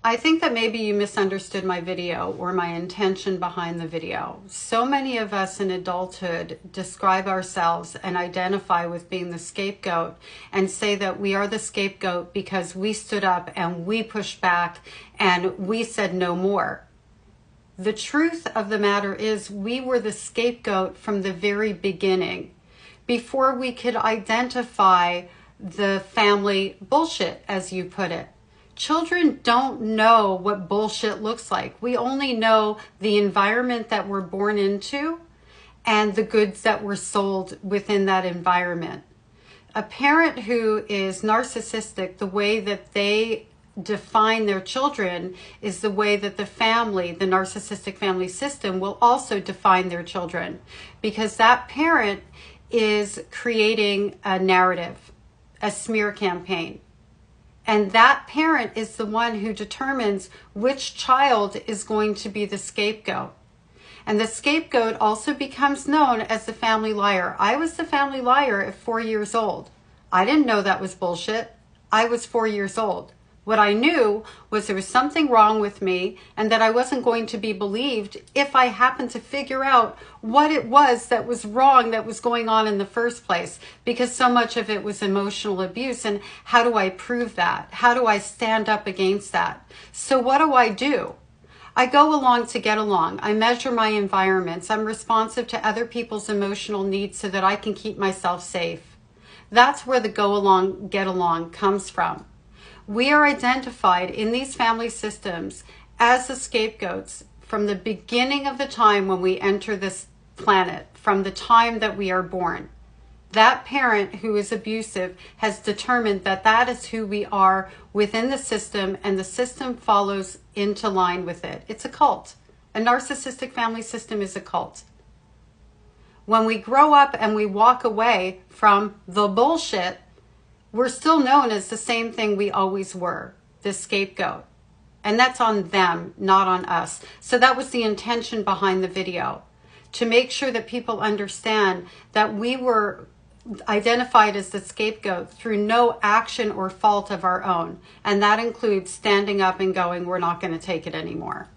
I think that maybe you misunderstood my video or my intention behind the video. So many of us in adulthood describe ourselves and identify with being the scapegoat and say that we are the scapegoat because we stood up and we pushed back and we said no more. The truth of the matter is we were the scapegoat from the very beginning, before we could identify the family bullshit, as you put it. Children don't know what bullshit looks like. We only know the environment that we're born into and the goods that were sold within that environment. A parent who is narcissistic, the way that they define their children is the way that the family, the narcissistic family system, will also define their children, because that parent is creating a narrative, a smear campaign. And that parent is the one who determines which child is going to be the scapegoat. And the scapegoat also becomes known as the family liar. I was the family liar at 4 years old. I didn't know that was bullshit. I was 4 years old. What I knew was there was something wrong with me and that I wasn't going to be believed if I happened to figure out what it was that was wrong that was going on in the first place, because so much of it was emotional abuse. And how do I prove that? How do I stand up against that? So what do? I go along to get along. I measure my environments. I'm responsive to other people's emotional needs so that I can keep myself safe. That's where the go along, get along comes from. We are identified in these family systems as the scapegoats from the beginning of the time when we enter this planet, from the time that we are born. That parent who is abusive has determined that that is who we are within the system, and the system follows into line with it. It's a cult. A narcissistic family system is a cult. When we grow up and we walk away from the bullshit, we're still known as the same thing we always were, the scapegoat. And that's on them, not on us. So that was the intention behind the video, to make sure that people understand that we were identified as the scapegoat through no action or fault of our own. And that includes standing up and going, we're not going to take it anymore.